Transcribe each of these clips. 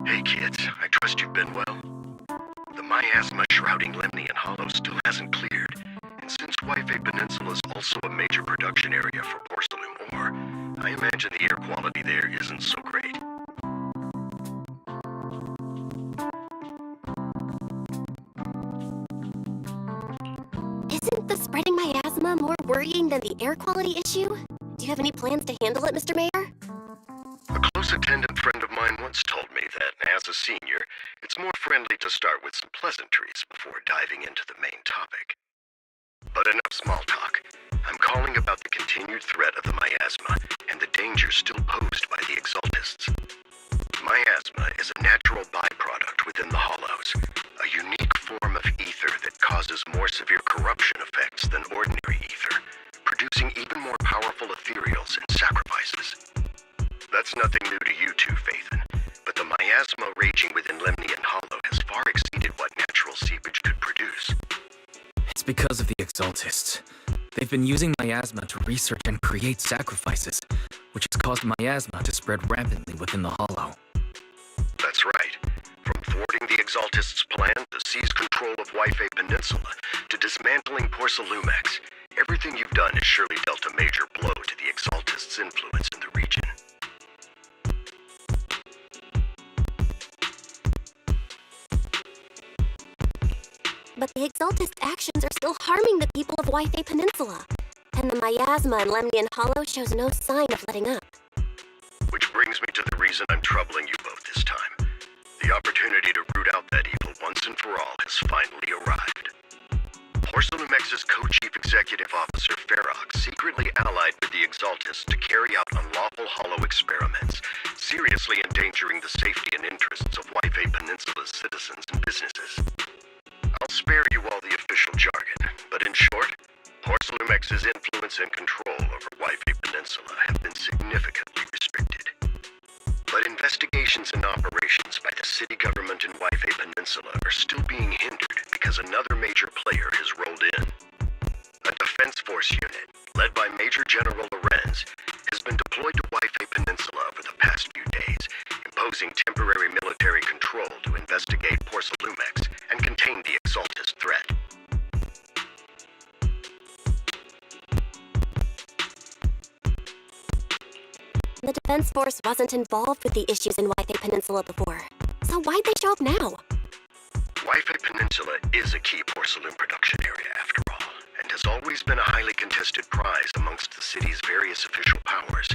Hey kids, I trust you've been well. The miasma shrouding Lemnian Hollow still hasn't cleared, and since Wi-Fi Peninsula is also a major production area for porcelain ore, I imagine the air quality there isn't so great. Isn't the spreading miasma more worrying than the air quality issue? Do you have any plans to handle it, Mr. Mayor? A close attendant friend of mine once told me that, as a senior, it's more friendly to start with some pleasantries before diving into the main topic. But enough small talk. I'm calling about the continued threat of the miasma and the danger still posed by the exaltists. Miasma is a natural byproduct within the hollows, a unique form of ether that causes more severe corruption effects than ordinary ether, producing even more powerful ethereals and sacrifices. That's nothing new to you two, Phaethon, but the miasma raging within Lemnian Hollow has far exceeded what natural seepage could produce. It's because of the exaltists. They've been using miasma to research and create sacrifices, which has caused miasma to spread rampantly within the hollow. That's right. From thwarting the exaltists' plan to seize control of Wi-Fi Peninsula to dismantling Porcelumex, everything you've done has surely dealt a major blow to the exaltists' influence in the region. But the exaltist actions are still harming the people of Wi-Fi Peninsula, and the miasma in Lemnian Hollow shows no sign of letting up. Which brings me to the reason I'm troubling you both this time. The opportunity to root out that evil once and for all has finally arrived. Porcelumex's co-chief executive officer, Ferox, secretly allied with the exaltists to carry out unlawful hollow experiments, seriously endangering the safety and interests of Wi-Fi Peninsula's citizens and businesses. I'll spare you all the official jargon, but in short, Porcelumex's influence and control over Wi-Fi Peninsula have been significantly restricted. But investigations and operations by the city government in Wi-Fi Peninsula are still being hindered because another major player has rolled in. A defense force unit, led by Major General Lorenz, has been deployed to Wi-Fi Peninsula over the past few days, imposing temporary military control to investigate Porcelumex and contain the exaltist threat. The Defense Force wasn't involved with the issues in Wi-Fi Peninsula before, so why'd they show up now? Wi-Fi Peninsula is a key porcelain production area after all, and has always been a highly contested prize amongst the city's various official powers.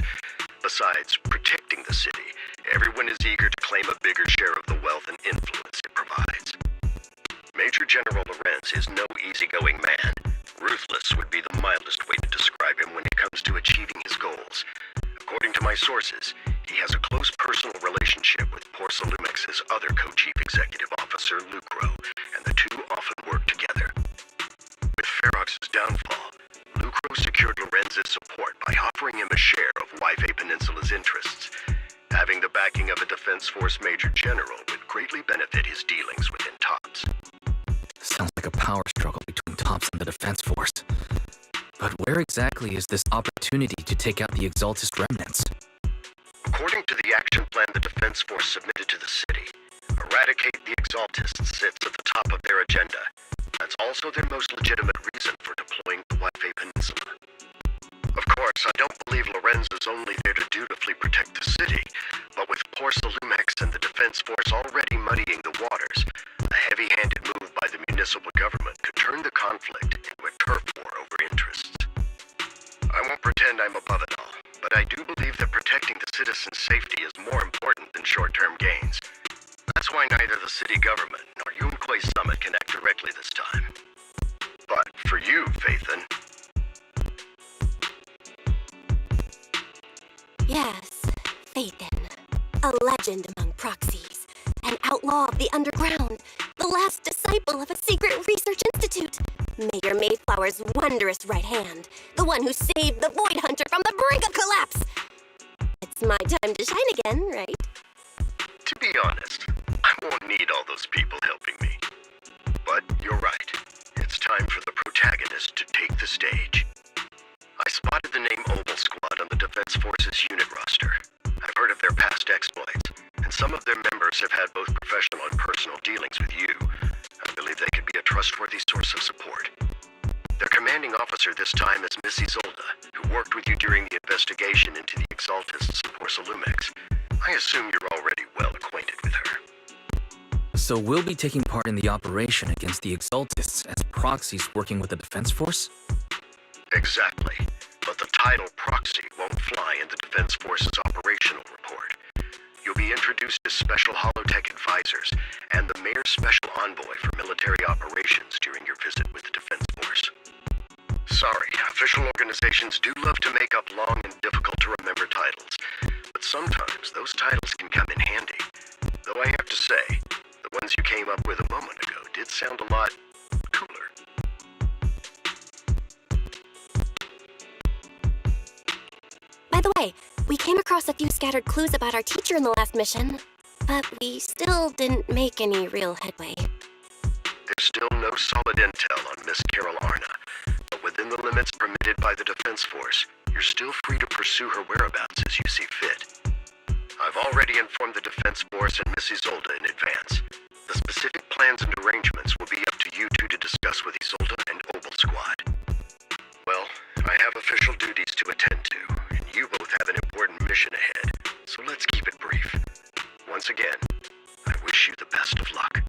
Besides protecting the city, everyone is eager to claim a bigger share of the wealth and influence it provides. Major General Lorenz is no easygoing man. Ruthless would be the mildest way to describe him when it comes to achieving his goals. According to my sources, he has a close personal relationship with Porcelumex's other co-chief executive officer, Lucro, and the two often work together. With Ferox's downfall, Lucro secured Lorenz's support by offering him a share of Wi-Fi Peninsula's interests. Having the backing of a Defense Force Major General would greatly benefit his dealings within TOPS. Sounds like a power struggle between TOPS and the Defense Force. But where exactly is this opportunity to take out the exaltist remnants? According to the action plan the Defense Force submitted to the city, eradicate the exaltists sits at the top of their agenda. That's also their most legitimate reason for deploying the Wi-Fi Peninsula. Of course, I don't believe Lorenz is only there to dutifully protect the city, but with Porcelumex and the Defense Force already muddying the waters, a heavy-handed move by the municipal government could turn the conflict into a turf war over interests. I won't pretend I'm above it all, but I do believe that protecting the citizens' safety is more important than short-term gains. That's why neither the city government nor Yunquay Summit can act directly this time. But for you, Phaethon... Yes, Phaethon. A legend among proxies. An outlaw of the underground. The last disciple of a secret research institute. Mayor Mayflower's wondrous right hand. The one who saved the Void Hunter from the brink of collapse. It's my time to shine again, right? To be honest, I won't need all those people helping me. But you're right. It's time for the protagonist to take the stage. I spotted the name Oval Squad on the Defense Force's unit roster. I've heard of their past exploits, and some of their members have had both professional and personal dealings with you. I believe they could be a trustworthy source of support. Their commanding officer this time is Miss Isolda, who worked with you during the investigation into the Exaltists of Porcelumex. I assume you're already well acquainted with her. So we'll be taking part in the operation against the Exaltists as proxies working with the Defense Force? Exactly. But the title proxy won't fly in the Defense Force's operational report. You'll be introduced as Special Holotech Advisors and the Mayor's Special Envoy for Military Operations during your visit with the Defense Force. Sorry, official organizations do love to make up long and difficult-to-remember titles, but sometimes those titles can come in handy. Though I have to say, the ones you came up with a moment ago did sound a lot cooler. By the way, we came across a few scattered clues about our teacher in the last mission, but we still didn't make any real headway. There's still no solid intel on Miss Carol Arna, but within the limits permitted by the Defense Force, you're still free to pursue her whereabouts as you see fit. I've already informed the Defense Force and Miss Isolda in advance. The specific plans and arrangements will be up to you two to discuss with Isolda and Obel Squad. Well, I have official duties to attend to, and you both have an important mission ahead, so let's keep it brief. Once again, I wish you the best of luck.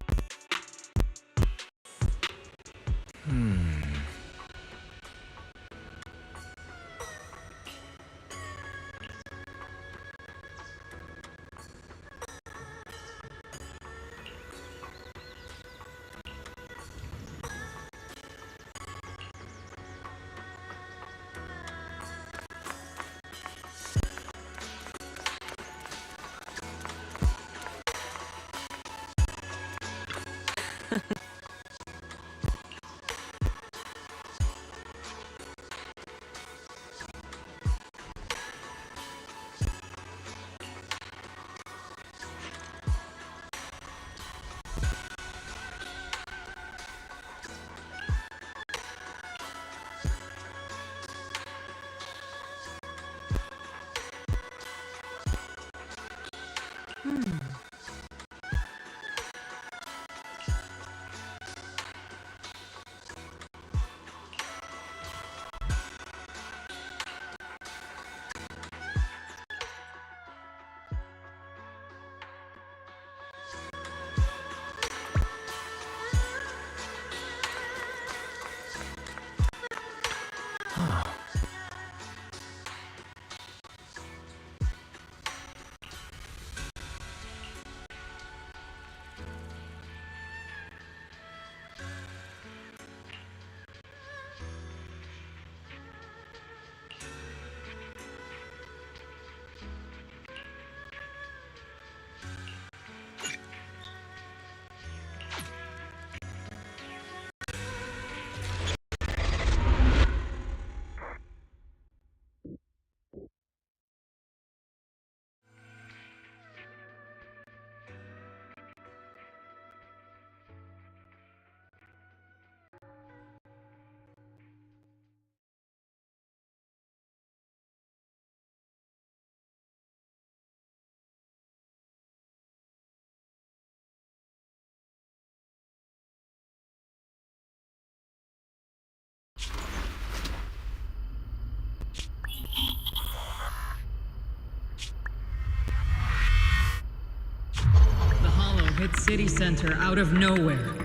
Hit city center out of nowhere.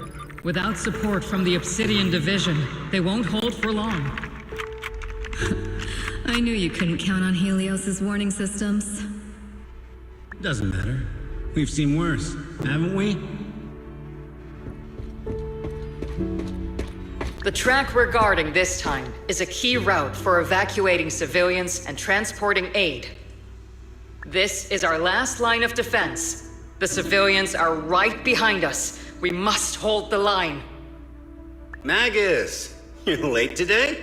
Without support from the Obsidian Division, they won't hold for long. I knew you couldn't count on Helios's warning systems. Doesn't matter. We've seen worse, haven't we? The track we're guarding this time is a key route for evacuating civilians and transporting aid. This is our last line of defense. The civilians are right behind us. We must hold the line. Magus, you're late today?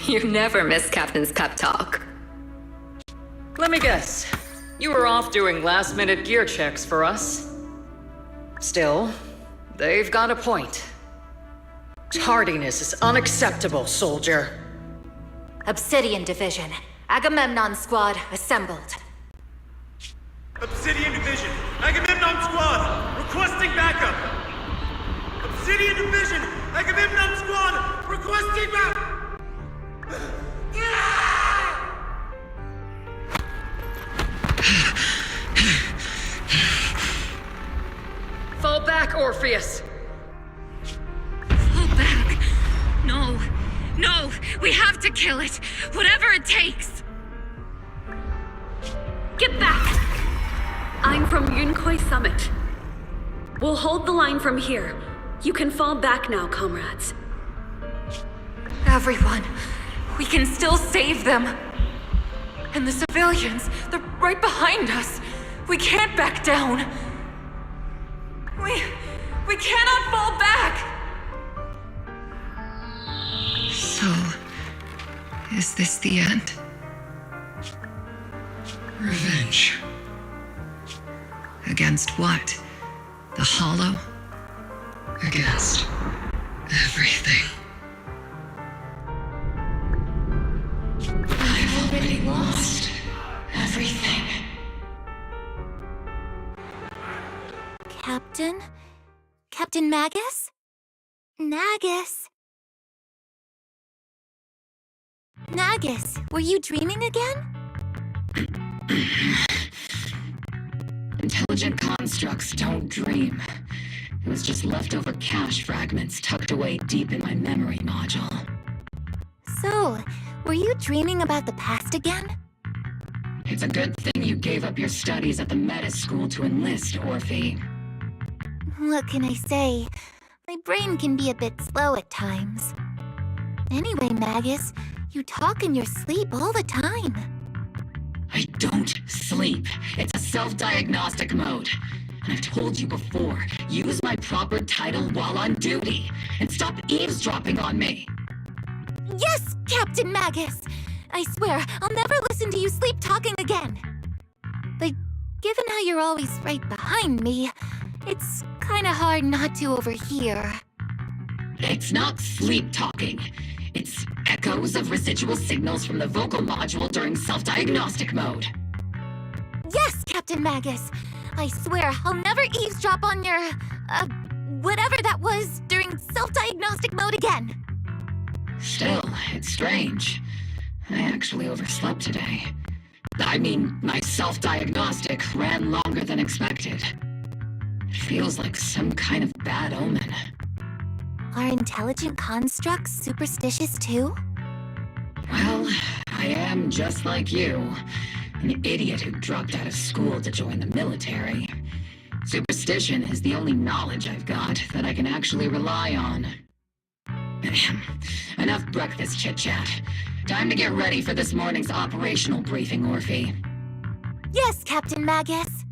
You never miss Captain's pep talk. Let me guess. You were off doing last-minute gear checks for us. Still, they've got a point. Tardiness is unacceptable, soldier. Obsidian Division. Agamemnon Squad assembled. Obsidian Division, Agamemnon! division! Agamemnon squad! Requesting map! Fall back, Orpheus! Fall back. No. No! We have to kill it! Whatever it takes! Get back! I'm from Yunkoi Summit. We'll hold the line from here. You can fall back now, comrades. Everyone, we can still save them. And the civilians, they're right behind us. We can't back down. We cannot fall back! So, is this the end? Revenge. Against what? The Hollow? Against everything. I've already lost everything. Captain? Captain Magus? Nagus? Nagus, were you dreaming again? Intelligent constructs don't dream. It was just leftover cache fragments tucked away deep in my memory module. So, were you dreaming about the past again? It's a good thing you gave up your studies at the Meta School to enlist, Orphe. What can I say? My brain can be a bit slow at times. Anyway, Magus, you talk in your sleep all the time. I don't sleep. It's a self-diagnostic mode. And I've told you before, use my proper title while on duty, and stop eavesdropping on me. Yes, Captain Magus! I swear, I'll never listen to you sleep talking again. But given how you're always right behind me, it's kinda hard not to overhear. It's not sleep talking. It's echoes of residual signals from the vocal module during self-diagnostic mode. Yes, Captain Magus! I swear, I'll never eavesdrop on your, whatever that was during self-diagnostic mode again. Still, it's strange. I actually overslept today. I mean, my self-diagnostic ran longer than expected. It feels like some kind of bad omen. Are intelligent constructs superstitious too? Well, I am just like you. An idiot who dropped out of school to join the military. Superstition is the only knowledge I've got that I can actually rely on. Enough breakfast chit-chat. Time to get ready for this morning's operational briefing, Orphe. Yes, Captain Magus.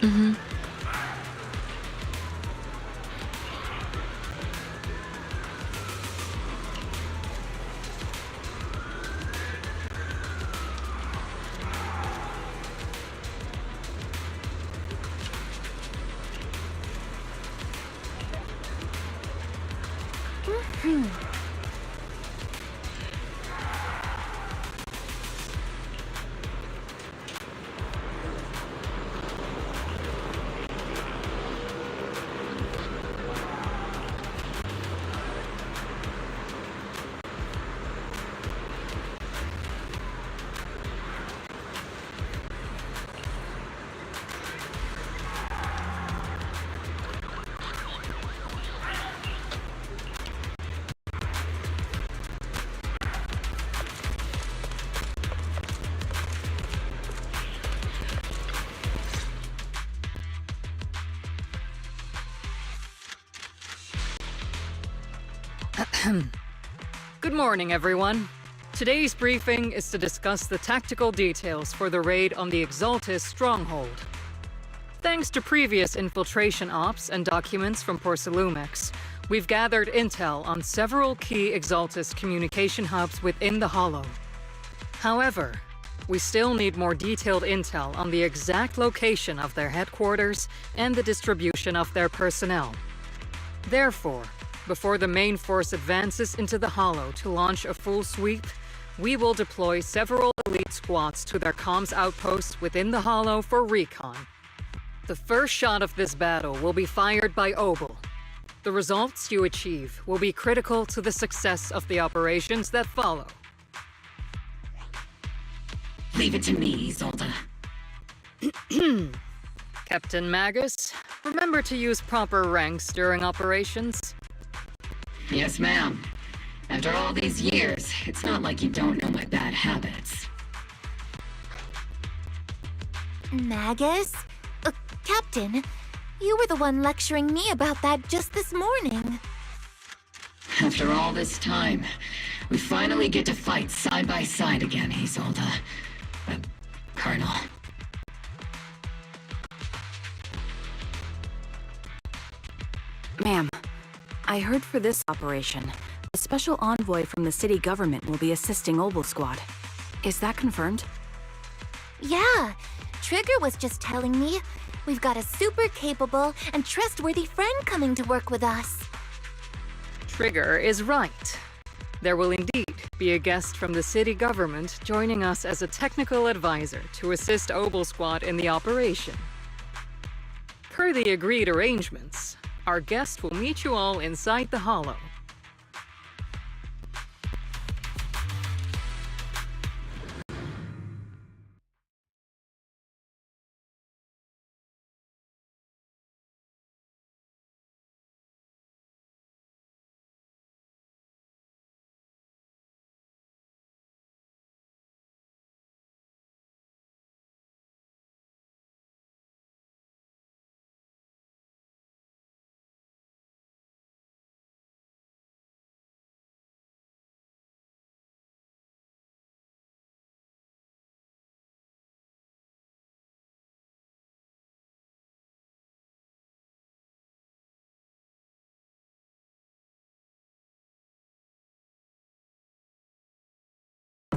Mm-hmm. Good morning, everyone. Today's briefing is to discuss the tactical details for the raid on the Exaltis stronghold. Thanks to previous infiltration ops and documents from Porcelumex, we've gathered intel on several key Exaltis communication hubs within the Hollow. However, we still need more detailed intel on the exact location of their headquarters and the distribution of their personnel. Therefore, before the main force advances into the Hollow to launch a full sweep, we will deploy several elite squads to their comms outposts within the Hollow for recon. The first shot of this battle will be fired by Obel. The results you achieve will be critical to the success of the operations that follow. Leave it to me, Isolde. Captain Magus, remember to use proper ranks during operations. Yes, ma'am. After all these years, it's not like you don't know my bad habits. Magus? Captain, you were the one lecturing me about that just this morning. After all this time, we finally get to fight side by side again, Isolde. Colonel. Ma'am, I heard for this operation, a special envoy from the city government will be assisting Obel Squad. Is that confirmed? Yeah, Trigger was just telling me we've got a super capable and trustworthy friend coming to work with us. Trigger is right. There will indeed be a guest from the city government joining us as a technical advisor to assist Obel Squad in the operation. Per the agreed arrangements, our guest will meet you all inside the Hollow.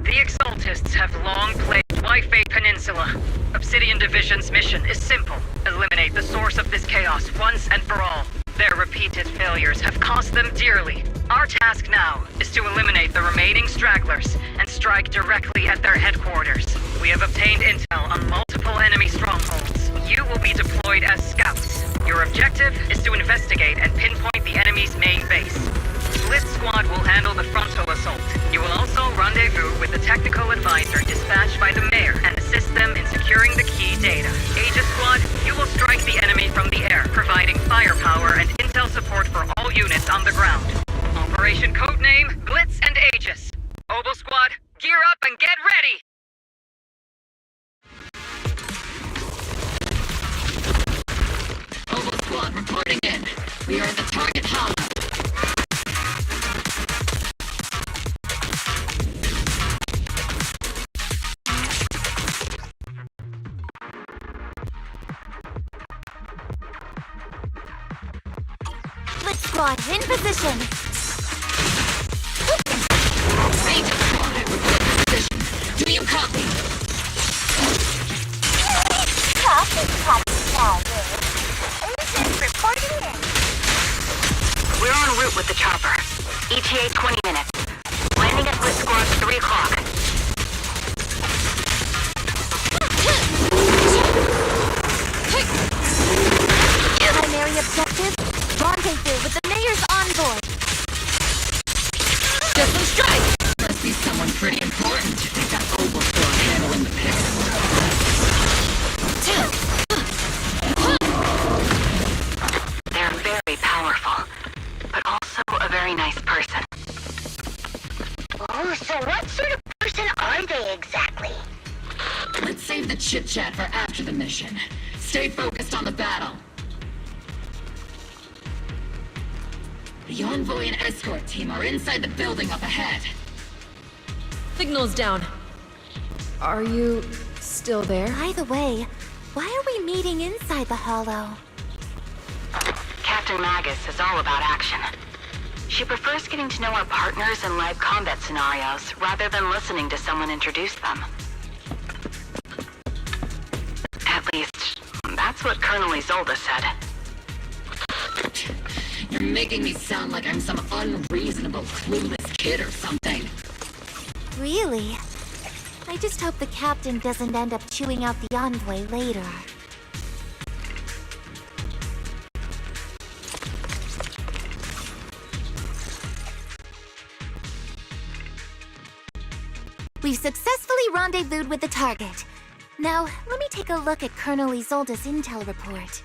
The Exaltists have long plagued Wi-Fi Peninsula. Obsidian Division's mission is simple. Eliminate the source of this chaos once and for all. Their repeated failures have cost them dearly. Our task now is to eliminate the remaining stragglers and strike directly at their headquarters. We have obtained intel on multiple enemy strongholds. You will be deployed as scouts. Your objective is to investigate and pinpoint the enemy's main base. Blitz Squad will handle the frontal assault. You will also rendezvous with the technical advisor dispatched by the mayor and assist them in securing the key data. Aegis Squad, you will strike the enemy from the air, providing firepower and intel support for all units on the ground. Operation codename Blitz and Aegis. Obel Squad, gear up and get ready! Obel Squad reporting in. We are at the target hollow. Squad, in position! Ranger Squad, report your position. Do you copy? Agent reporting in. We're en route with the chopper. ETA 20 minutes. Landing at Blitz Squad 3 o'clock. Primary objective? Rendezvous with the mayor's envoy. Just some strike! Must be someone pretty important. They've got Obel Squad handling the pixel. They're very powerful, but also a very nice person. Oh, so what sort of person are they exactly? Let's save the chit-chat for after the mission. Stay focused on the battle. The envoy and escort team are inside the building up ahead. Signal's down. Are you still there? By the way, why are we meeting inside the Hollow? Captain Magus is all about action. She prefers getting to know our partners in live combat scenarios rather than listening to someone introduce them. At least, that's what Colonel Isolde said. You're making me sound like I'm some unreasonable, clueless kid or something. Really? I just hope the captain doesn't end up chewing out the envoy later. We've successfully rendezvoused with the target. Now, let me take a look at Colonel Isolde's intel report.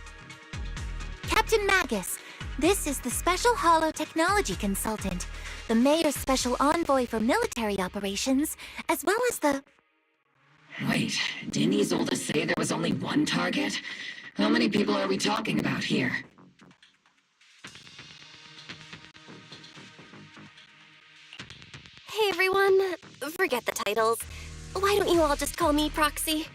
Captain Magus, this is the Special Hollow Technology Consultant, the Mayor's Special Envoy for Military Operations, as well as the... Wait, didn't Isolde say there was only one target? How many people are we talking about here? Hey everyone, forget the titles. Why don't you all just call me Proxy?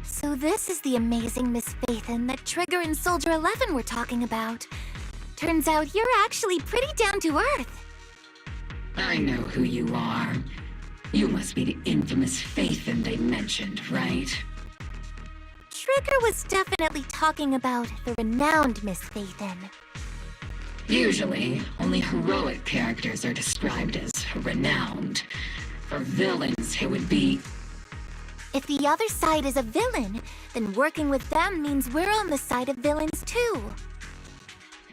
So this is the amazing Miss Phaethon that Trigger and Soldier 11 were talking about. Turns out you're actually pretty down to earth. I know who you are. You must be the infamous Phaethon they mentioned, right? Trigger was definitely talking about the renowned Miss Phaethon. Usually, only heroic characters are described as renowned. For villains, it would be... If the other side is a villain, then working with them means we're on the side of villains too.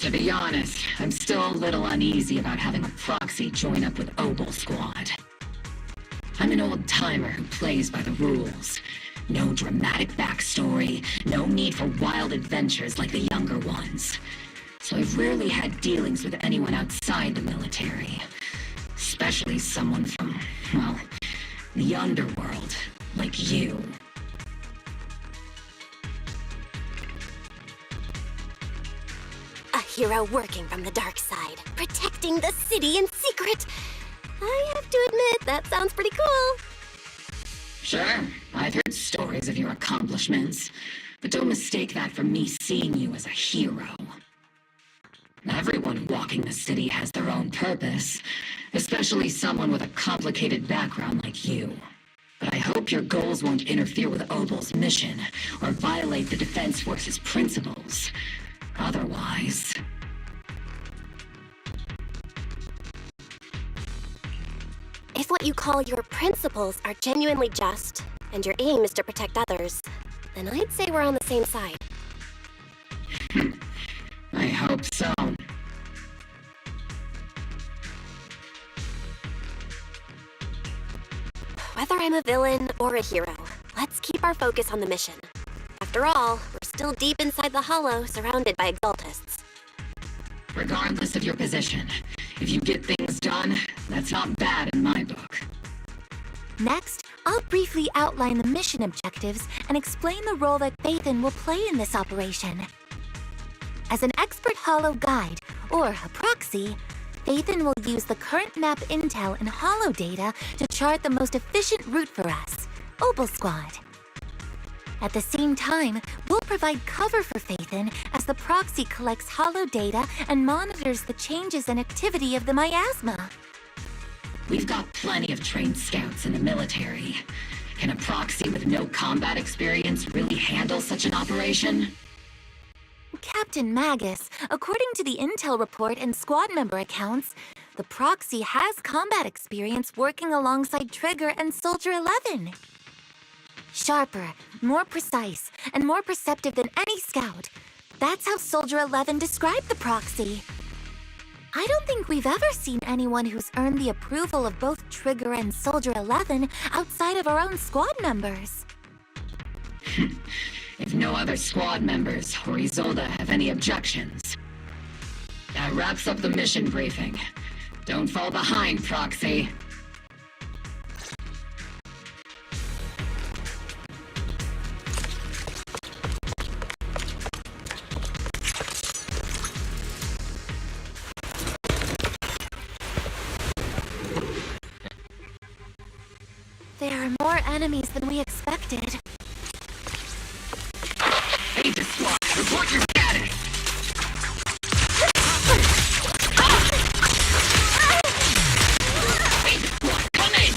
To be honest, I'm still a little uneasy about having a proxy join up with Obel Squad. I'm an old-timer who plays by the rules. No dramatic backstory, no need for wild adventures like the younger ones. So I've rarely had dealings with anyone outside the military. Especially someone from, well, the underworld, like you. A hero working from the dark side, protecting the city in secret. I have to admit, that sounds pretty cool. Sure, I've heard stories of your accomplishments, but don't mistake that for me seeing you as a hero. Everyone walking the city has their own purpose, especially someone with a complicated background like you. But I hope your goals won't interfere with Obel's mission, or violate the Defense Force's principles. Otherwise... If what you call your principles are genuinely just, and your aim is to protect others, then I'd say we're on the same side. I hope so. Whether I'm a villain or a hero, let's keep our focus on the mission. After all, we're still deep inside the Hollow, surrounded by exaltists. Regardless of your position, if you get things done, that's not bad in my book. Next, I'll briefly outline the mission objectives and explain the role that Phaethon will play in this operation. As an expert Hollow guide, or a proxy, Phaethon will use the current map intel and Hollow data to chart the most efficient route for us, Obel Squad. At the same time, we'll provide cover for Phaethon as the proxy collects Hollow data and monitors the changes and activity of the miasma. We've got plenty of trained scouts in the military. Can a proxy with no combat experience really handle such an operation? Captain Magus, according to the intel report and squad member accounts, the proxy has combat experience working alongside Trigger and Soldier 11. Sharper, more precise, and more perceptive than any scout. That's how Soldier 11 described the proxy. I don't think we've ever seen anyone who's earned the approval of both Trigger and Soldier 11 outside of our own squad members. If no other squad members or Isolde have any objections. That wraps up the mission briefing. Don't fall behind, Proxy. There are more enemies than we expected. Agent Squad, report your status! Agent Squad, come in!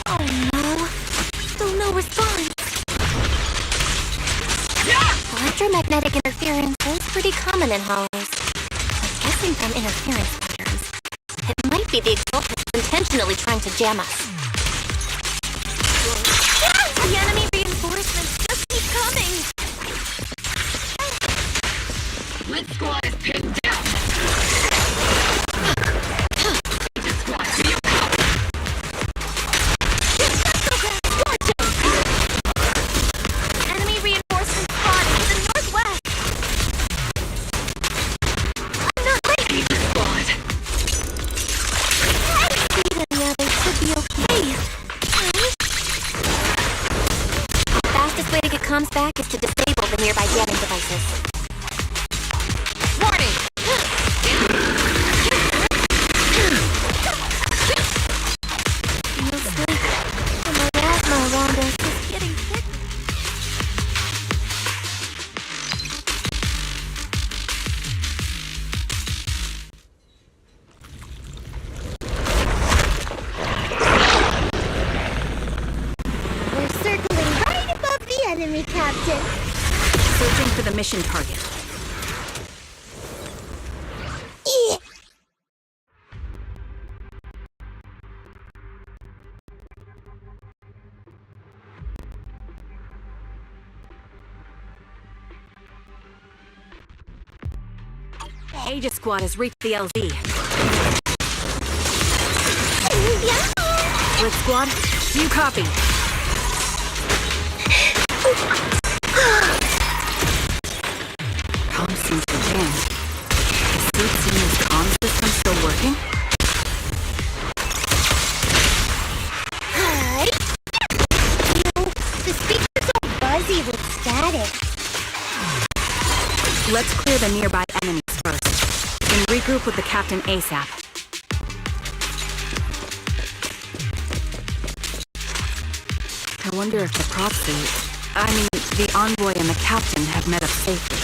Oh no. Still no response. Electromagnetic interference is pretty common in hollows. I'm guessing from interference patterns. It might be the Exalted intentionally trying to jam us. The enemy reinforcements just keep coming! Lit Squad is pinned down! Agent Squad, do you copy? Enemy reinforcements spotted to the northwest! I'm not late! Agent Squad! Yeah, they should be okay. The fastest way to get comms back is to disable the nearby jamming devices. Warning! Feels like the miasma around us is getting thick. We're circling right above the enemy, Captain. Searching for the mission target. Aegis Squad has reached the LZ. Red Squad, do you copy? Comm seems to jam. Is Suit Senior's comm system still working? Hi. The speakers are buzzy with static. Let's clear the nearby enemies first, then regroup with the captain ASAP. I wonder if the the envoy and the captain have met up safely.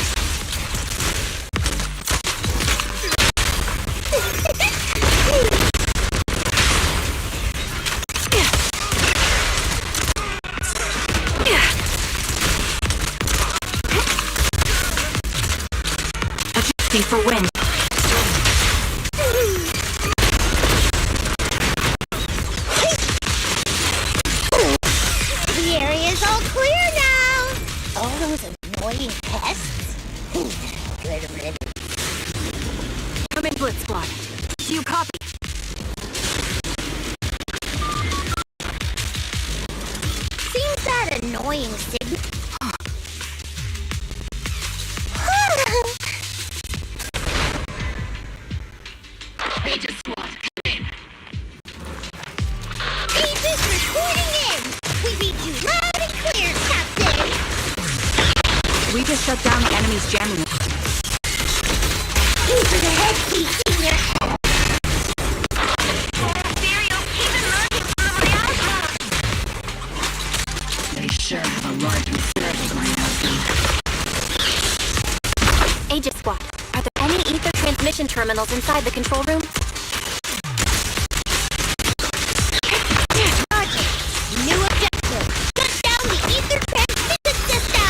Adjusting for wind. The area's all clear now. All those annoying pests. Good riddance. Come in, Blitz Squad. Do you copy? Seems that annoying signal. Agent Squad, come in! Aegis reporting in. We read you loud and clear, Captain. We just shut down the enemy's jamming. Over the head, Senior. They sure have a large reserve of miasma. Aegis Squad, are there any ether transmission terminals inside the control room? Roger. New objective. Shut down the ether transmission system.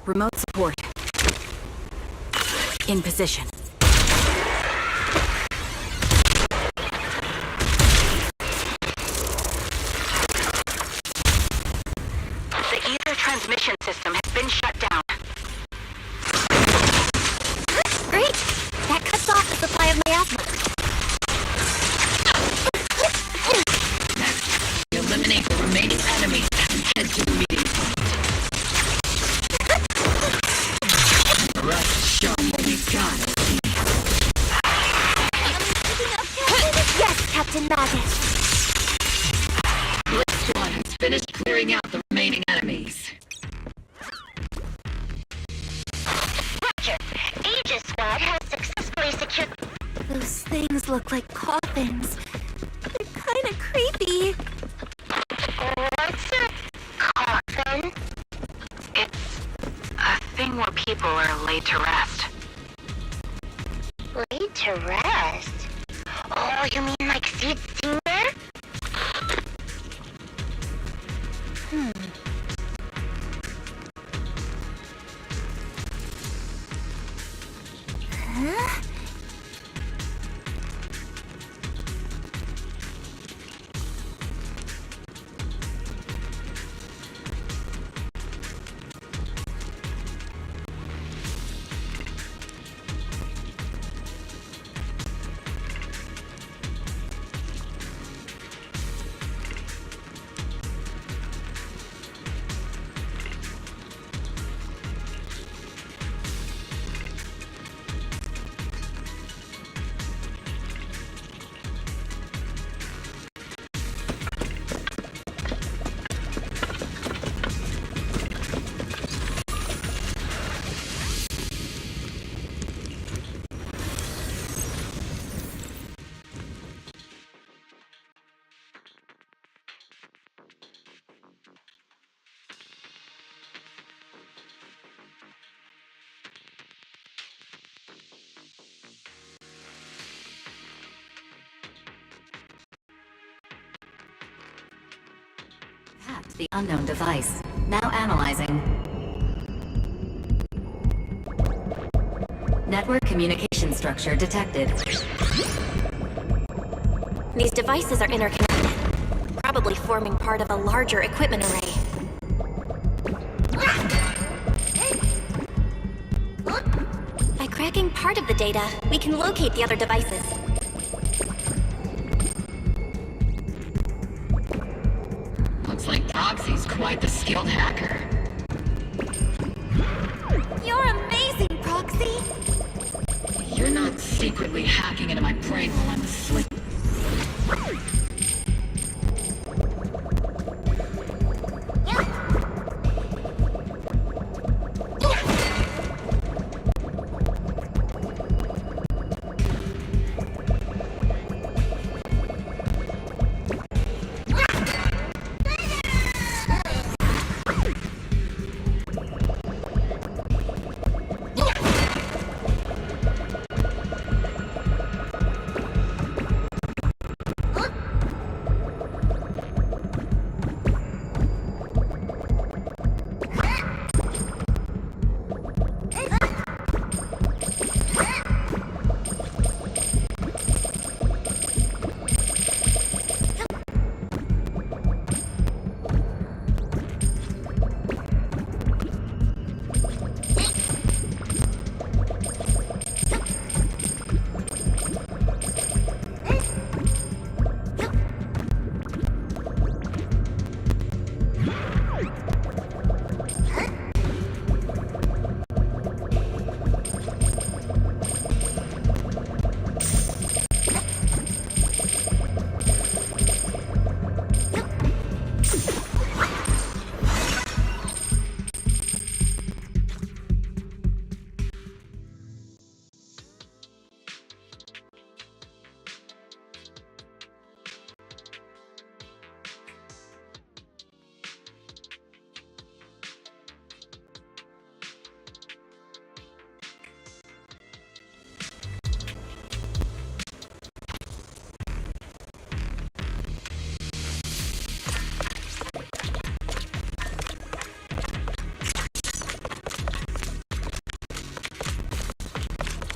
Remote support. In position. The ether transmission system has been shut down. Great! That cuts off the supply of miasma. Captain Maggot. This squad has finished clearing out the remaining enemies. Roger. Aegis Squad has successfully secured... Those things look like coffins. They're kinda creepy. What's a coffin? It's a thing where people are laid to rest. Laid to rest? Oh, you mean like Seed Singer? Huh? Hacked the unknown device. Now analyzing. Network communication structure detected. These devices are interconnected, probably forming part of a larger equipment array. By cracking part of the data, we can locate the other devices. Looks like Proxy's quite the skilled hacker. You're amazing, Proxy! You're not secretly hacking into my brain while I'm asleep.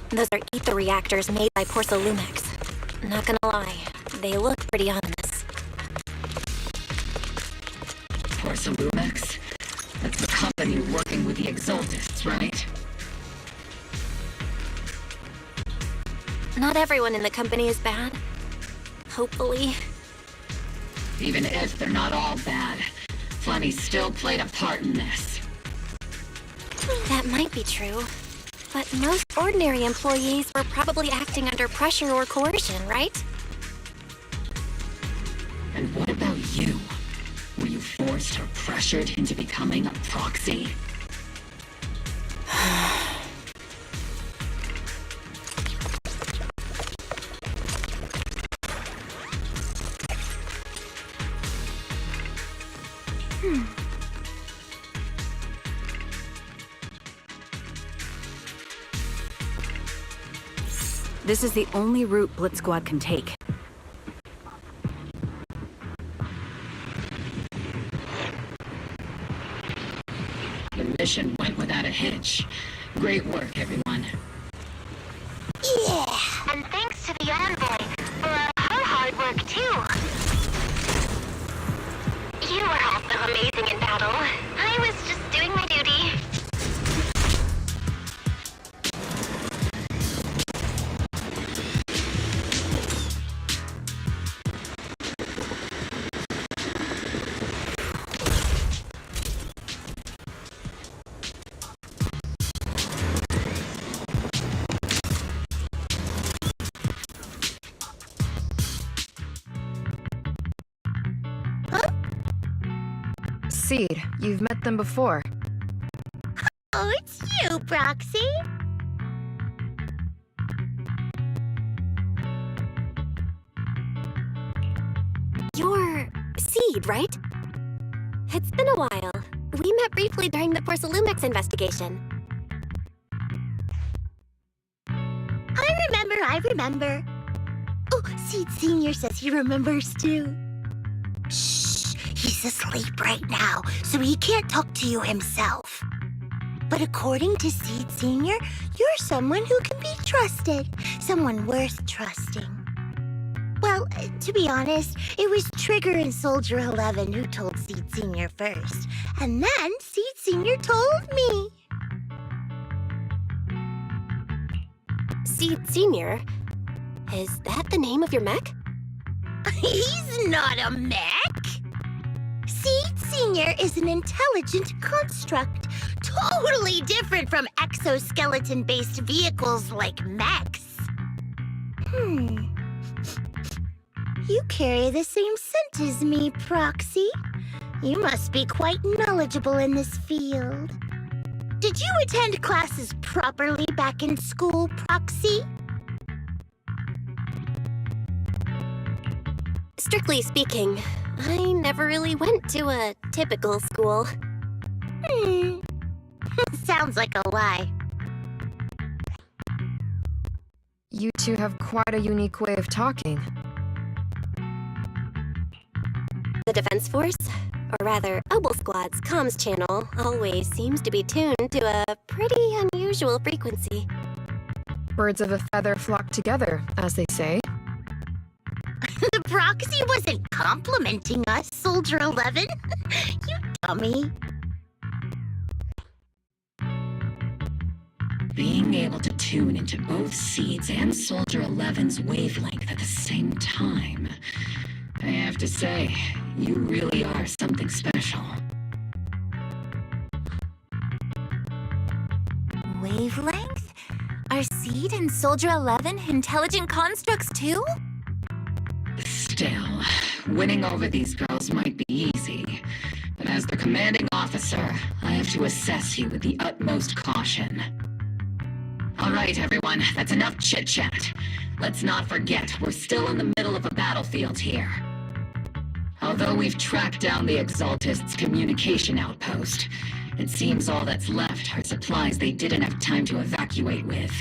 Those are ether reactors made by Porcelumex. Not gonna lie, they look pretty ominous. Porcelumex? That's the company working with the Exaltists, right? Not everyone in the company is bad. Hopefully. Even if they're not all bad, Flemmy still played a part in this. That might be true. But most ordinary employees were probably acting under pressure or coercion, right? forced or pressured into becoming a proxy? This is the only route Blitz Squad can take. The mission went without a hitch. Great work, everyone. Yeah, and thanks to the envoy for her hard work too. You were also amazing in battle. I was just doing my duty. Seed, you've met them before. Oh, it's you, Proxy. You're Seed, right? It's been a while. We met briefly during the Porcelumex investigation. I remember. Oh, Seed Senior says he remembers too. Shh, he's asleep right now, so he can't talk to you himself. But according to Seed Senior, you're someone who can be trusted, someone worth trusting. Well, to be honest, it was Trigger and Soldier 11 who told Seed Senior first, and then Seed Senior told me. Seed Senior? Is that the name of your mech? He's not a mech! Seed Senior is an intelligent construct, totally different from exoskeleton-based vehicles like mechs. You carry the same scent as me, Proxy. You must be quite knowledgeable in this field. Did you attend classes properly back in school, Proxy? Strictly speaking, I never really went to a typical school. Sounds like a lie. You two have quite a unique way of talking. The Defense Force, or rather, Obel Squad's comms channel, always seems to be tuned to a pretty unusual frequency. Birds of a feather flock together, as they say. The Proxy wasn't complimenting us, Soldier 11. You dummy. Being able to tune into both Seed's and Soldier 11's wavelength at the same time. I have to say, you really are something special. Wavelength? Are Seed and Soldier 11 intelligent constructs too? Still, winning over these girls might be easy. But as their commanding officer, I have to assess you with the utmost caution. All right, everyone, that's enough chit-chat. Let's not forget, we're still in the middle of a battlefield here. Although we've tracked down the Exaltists' communication outpost, it seems all that's left are supplies they didn't have time to evacuate with.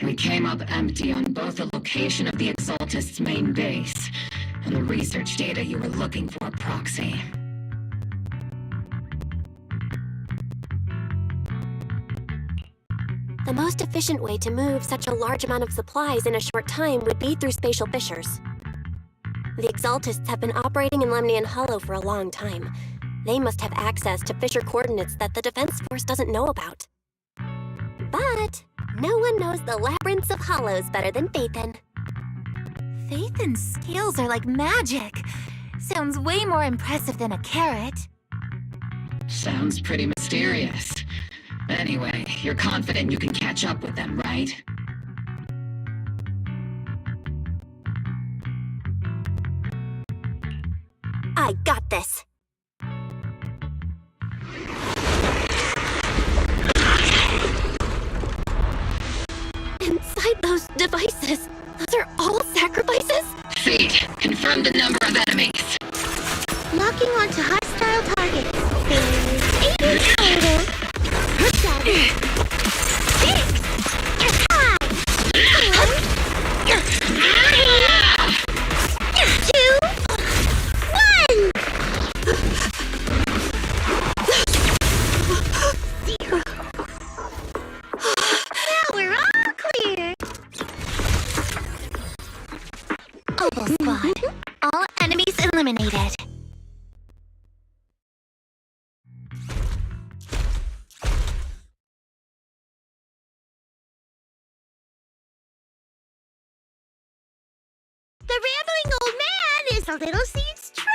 We came up empty on both the location of the Exaltists' main base and the research data you were looking for, Proxy. The most efficient way to move such a large amount of supplies in a short time would be through spatial fissures. The Exaltists have been operating in Lemnian Hollow for a long time. They must have access to fissure coordinates that the Defense Force doesn't know about. But no one knows the labyrinths of hollows better than Phaethon. Phaethon's skills are like magic. Sounds way more impressive than a carrot. Sounds pretty mysterious. Anyway, you're confident you can catch up with them, right? I got this. is a Little Seeds trophy!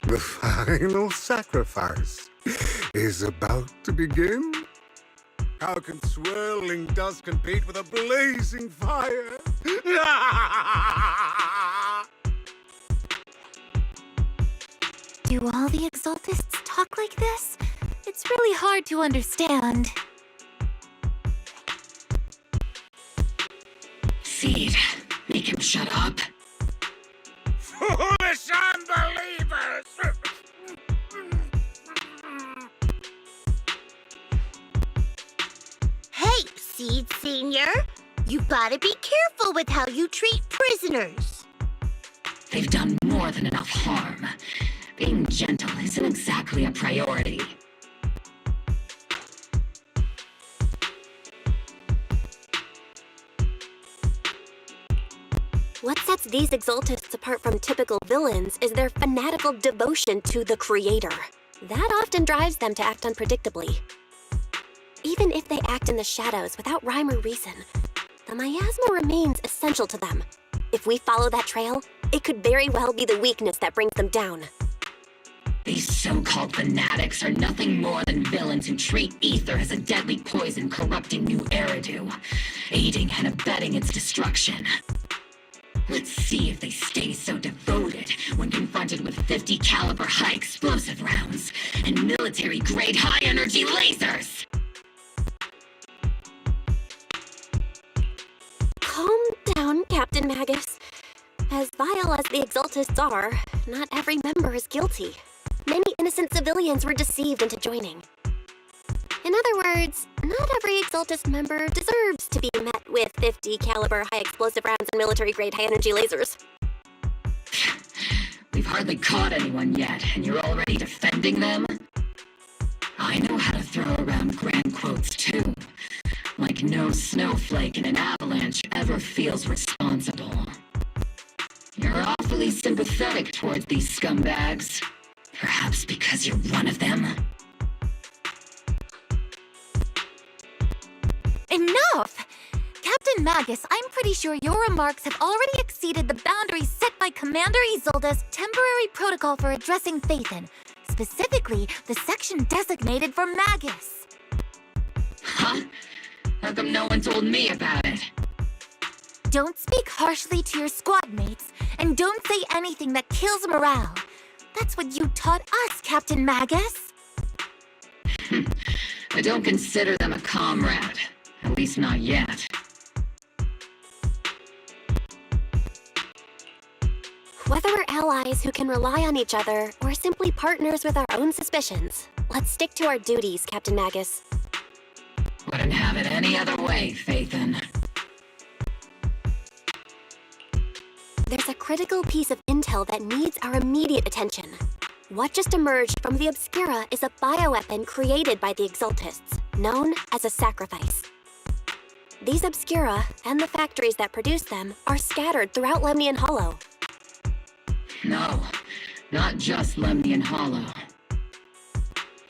The final sacrifice is about to begin. How can swirling dust compete with a blazing fire? Do all the Exaltists talk like this? It's really hard to understand. Seed, make him shut up. Foolish unbelievers! Hey, Seed Senior! You've gotta be careful with how you treat prisoners. They've done more than enough harm. Being gentle isn't exactly a priority. What sets these Exaltists apart from typical villains is their fanatical devotion to the Creator. That often drives them to act unpredictably. Even if they act in the shadows without rhyme or reason, the miasma remains essential to them. If we follow that trail, it could very well be the weakness that brings them down. These so-called fanatics are nothing more than villains who treat ether as a deadly poison corrupting new Eridu, aiding and abetting its destruction. Let's see if they stay so devoted when confronted with 50 caliber high explosive rounds and military-grade high-energy lasers! Calm down, Captain Magus. As vile as the Exaltists are, not every member is guilty. Many innocent civilians were deceived into joining. In other words, not every Exaltist member deserves to be met with 50 caliber high explosive rounds and military-grade high-energy lasers. We've hardly caught anyone yet, and you're already defending them? I know how to throw around grand quotes too. Like no snowflake in an avalanche ever feels responsible. You're awfully sympathetic towards these scumbags. Perhaps because you're one of them? Enough! Captain Magus, I'm pretty sure your remarks have already exceeded the boundaries set by Commander Isolde's temporary protocol for addressing Phaethon, specifically the section designated for Magus. Huh? How come no one told me about it? Don't speak harshly to your squad mates, and don't say anything that kills morale. That's what you taught us, Captain Magus. I don't consider them a comrade. At least not yet. Whether we're allies who can rely on each other, or simply partners with our own suspicions, let's stick to our duties, Captain Magus. Wouldn't have it any other way, Phaethon. There's a critical piece of intel that needs our immediate attention. What just emerged from the Obscura is a bioweapon created by the Exaltists, known as a sacrifice. These Obscura, and the factories that produce them, are scattered throughout Lemnian Hollow. No, not just Lemnian Hollow.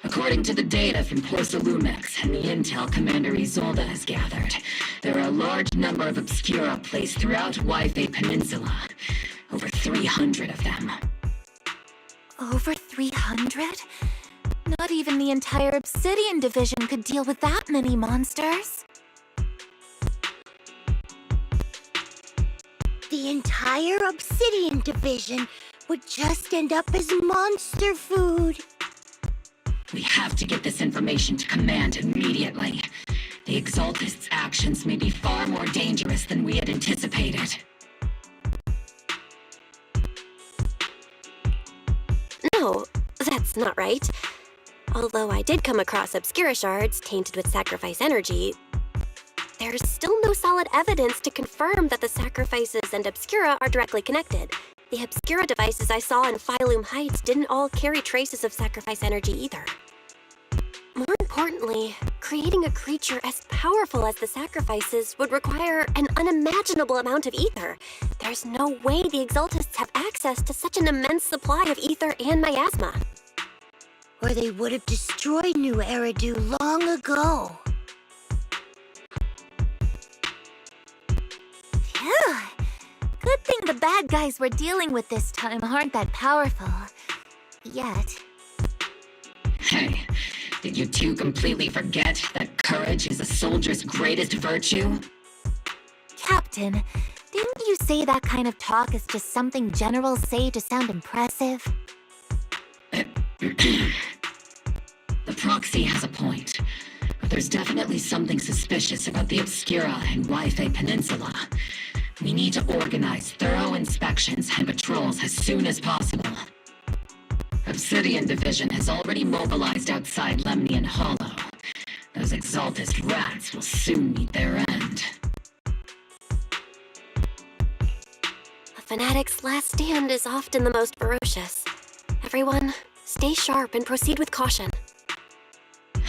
According to the data from Porsalumex and the intel Commander Isolde has gathered, there are a large number of Obscura placed throughout Yfei Peninsula. Over 300 of them. Over 300? Not even the entire Obsidian Division could deal with that many monsters. The entire Obsidian Division would just end up as monster food. We have to get this information to Command immediately. The Exaltists' actions may be far more dangerous than we had anticipated. No, that's not right. Although I did come across Obscura shards tainted with sacrifice energy, there's still no solid evidence to confirm that the sacrifices and Obscura are directly connected. The Obscura devices I saw in Phylum Heights didn't all carry traces of sacrifice energy either. More importantly, creating a creature as powerful as the sacrifices would require an unimaginable amount of ether. There's no way the Exaltists have access to such an immense supply of ether and miasma. Or they would have destroyed New Eridu long ago. Phew. Good thing The bad guys we're dealing with this time aren't that powerful. Yet. Hey, did you two completely forget that courage is a soldier's greatest virtue? Captain, didn't you say that kind of talk is just something generals say to sound impressive? The proxy has a point, but there's definitely something suspicious about the Obscura and Wi-Fi Peninsula. We need to organize thorough inspections and patrols as soon as possible. Obsidian Division has already mobilized outside Lemnian Hollow. Those Exaltist rats will soon meet their end. A fanatic's last stand is often the most ferocious. Everyone, stay sharp and proceed with caution.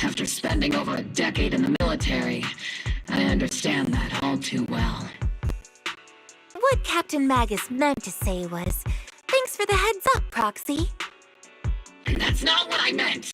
After spending over a decade in the military, I understand that all too well. What Captain Magus meant to say was, thanks for the heads up, Proxy. That's not what I meant!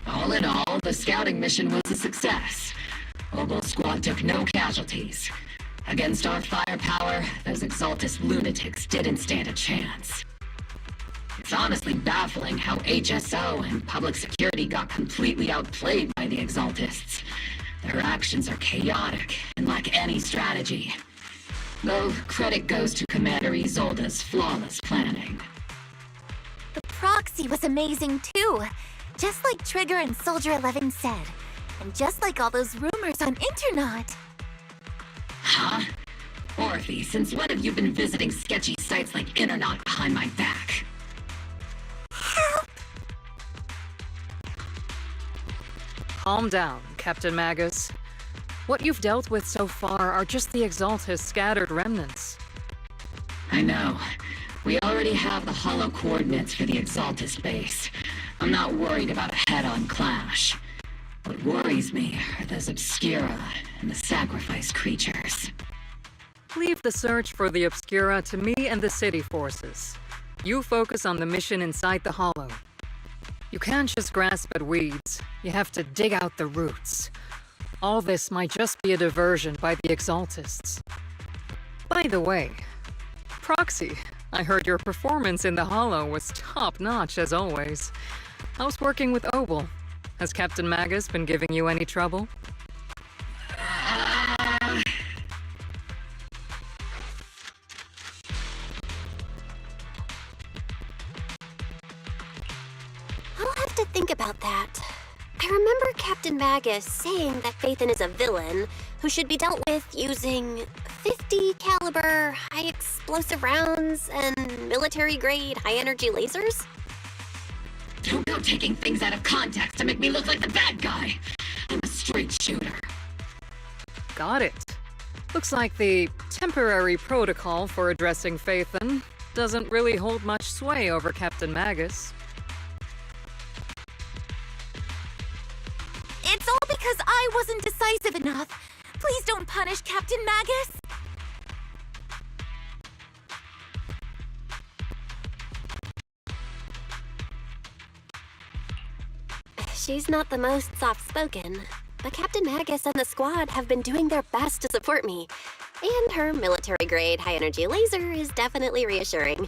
All in all, the scouting mission was a success. Obel Squad took no casualties. Against our firepower, those Exaltist lunatics didn't stand a chance. It's honestly baffling how HSO and public security got completely outplayed by the Exaltists. Their actions are chaotic and lack any strategy. Though credit goes to Commander Isolde's flawless planning. The proxy was amazing too. Just like Trigger and Soldier 11 said. And just like all those rumors on Internet. Huh? Orphe, since when have you been visiting sketchy sites like Internet behind my back? Help! Calm down, Captain Magus. What you've dealt with so far are just the Exaltist scattered remnants. I know. We already have the hollow coordinates for the Exaltist base. I'm not worried about a head-on clash. What worries me are those Obscura and the sacrifice creatures. Leave the search for the Obscura to me and the city forces. You focus on the mission inside the hollow. You can't just grasp at weeds. You have to dig out the roots. All this might just be a diversion by the Exaltists. By the way, Proxy, I heard your performance in the hollow was top-notch as always. How's working with Obel? Has Captain Magus been giving you any trouble? I'll have to think about that. I remember Captain Magus saying that Phaethon is a villain who should be dealt with using 50 caliber high explosive rounds and military grade high energy lasers. Don't go taking things out of context to make me look like the bad guy. I'm a straight shooter. Got it. Looks like the temporary protocol for addressing Phaethon doesn't really hold much sway over Captain Magus. It's all because I wasn't decisive enough. Please don't punish Captain Magus. She's not the most soft-spoken, but Captain Magus and the squad have been doing their best to support me. And her military-grade high-energy laser is definitely reassuring.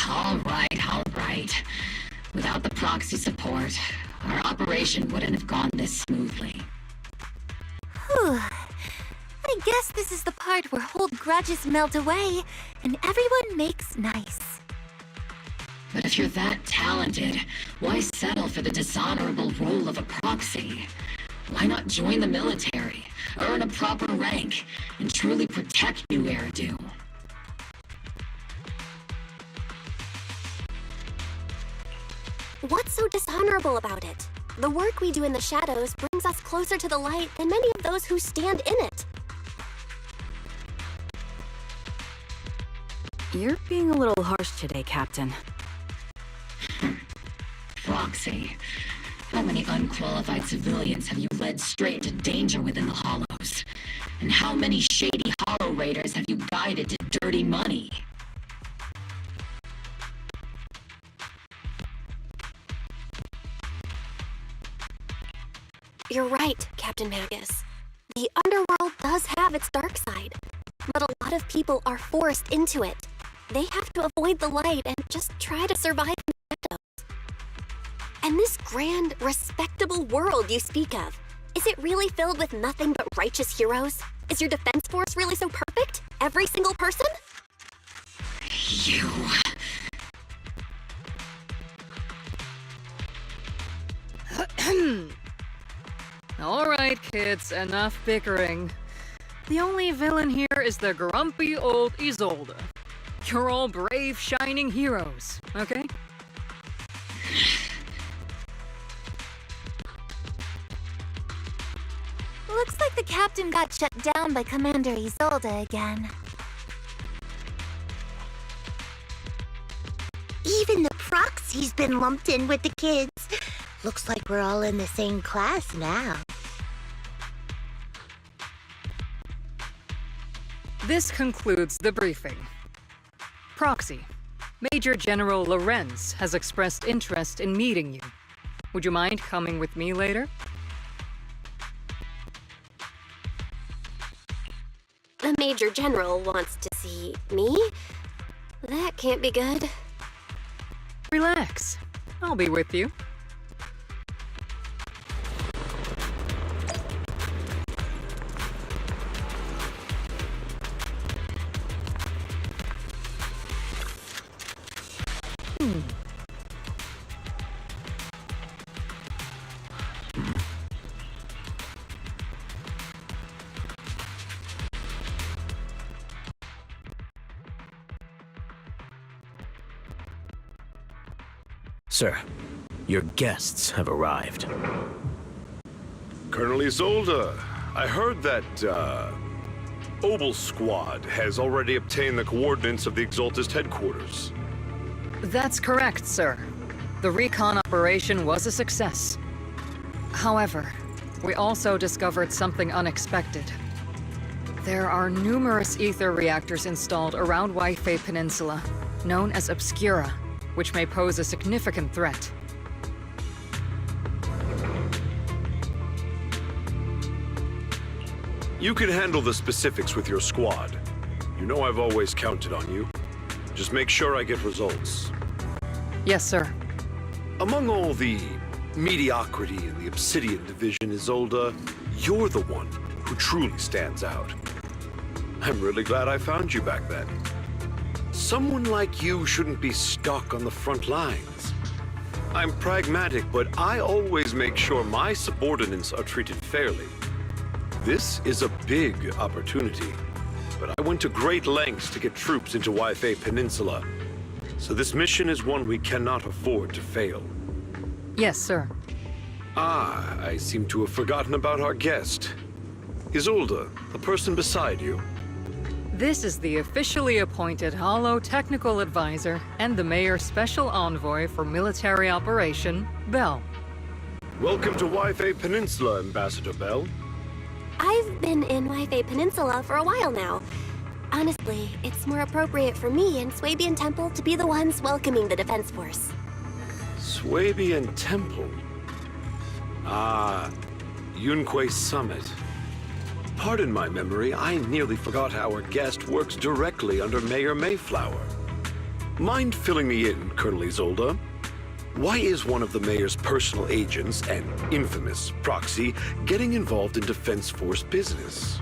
All right. Without the proxy support, our operation wouldn't have gone this smoothly. Whew. I guess this is the part where old grudges melt away and everyone makes nice. But if you're that talented, why settle for the dishonorable role of a proxy? Why not join the military, earn a proper rank, and truly protect New Eridu? What's so dishonorable about it? The work we do in the shadows brings us closer to the light than many of those who stand in it. You're being a little harsh today, Captain. Proxy. How many unqualified civilians have you led straight to danger within the Hollows? And how many shady Hollow Raiders have you guided to dirty money? You're right, Captain Magus. The underworld does have its dark side, but a lot of people are forced into it. They have to avoid the light and just try to survive in the shadows. And this grand, respectable world you speak of, is it really filled with nothing but righteous heroes? Is your defense force really so perfect? Every single person? You... All right, kids, enough bickering. The only villain here is the grumpy old Isolde. You're all brave, shining heroes, okay? Looks like the captain got shut down by Commander Isolde again. Even the proxy's been lumped in with the kids. Looks like we're all in the same class now. This concludes the briefing. Proxy, Major General Lorenz has expressed interest in meeting you. Would you mind coming with me later? The Major General wants to see me? That can't be good. Relax. I'll be with you. Sir, your guests have arrived. Colonel Isolde, I heard that, Obel Squad has already obtained the coordinates of the Exaltist headquarters. That's correct, sir. The recon operation was a success. However, we also discovered something unexpected. There are numerous ether reactors installed around Waifei Peninsula, known as Obscura, which may pose a significant threat. You can handle the specifics with your squad. You know I've always counted on you. Just make sure I get results. Yes, sir. Among all the mediocrity in the Obsidian Division, Isolde, you're the one who truly stands out. I'm really glad I found you back then. Someone like you shouldn't be stuck on the front lines. I'm pragmatic, but I always make sure my subordinates are treated fairly. This is a big opportunity, but I went to great lengths to get troops into Waifei Peninsula. So this mission is one we cannot afford to fail. Yes, sir. Ah, I seem to have forgotten about our guest. Isolde, the person beside you. This is the officially appointed Hollow Technical Advisor and the Mayor's Special Envoy for Military Operation, Bell. Welcome to Wi-Fi Peninsula, Ambassador Bell. I've been in Wi-Fi Peninsula for a while now. Honestly, it's more appropriate for me and Swabian Temple to be the ones welcoming the Defense Force. Swabian Temple? Ah, Yunque Summit. Pardon my memory, I nearly forgot our guest works directly under Mayor Mayflower. Mind filling me in, Colonel Isolde? Why is one of the Mayor's personal agents, an infamous proxy, getting involved in Defense Force business?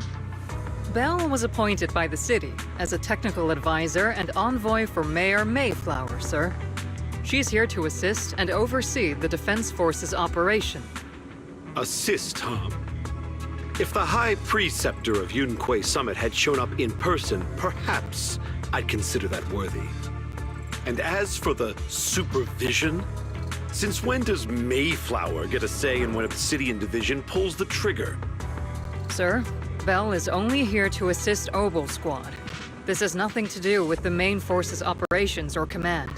Bell was appointed by the city as a technical advisor and envoy for Mayor Mayflower, sir. She's here to assist and oversee the Defense Force's operation. Assist, huh? If the High Preceptor of Yunque Summit had shown up in person, perhaps I'd consider that worthy. And as for the supervision, since when does Mayflower get a say in when Obsidian Division pulls the trigger? Sir, Bell is only here to assist Obel Squad. This has nothing to do with the main force's operations or command.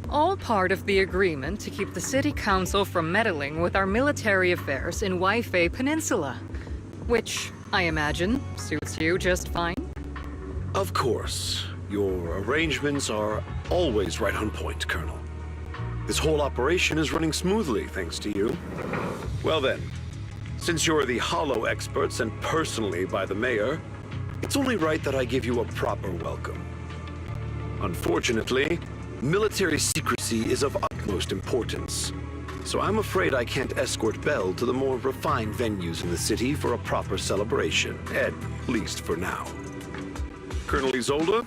All part of the agreement to keep the City Council from meddling with our military affairs in Wi-Fi Peninsula. Which, I imagine, suits you just fine? Of course. Your arrangements are always right on point, Colonel. This whole operation is running smoothly, thanks to you. Well then, since you're the Hollow experts and personally by the Mayor, it's only right that I give you a proper welcome. Unfortunately, military secrecy is of utmost importance. So I'm afraid I can't escort Bell to the more refined venues in the city for a proper celebration, at least for now. Colonel Isolde,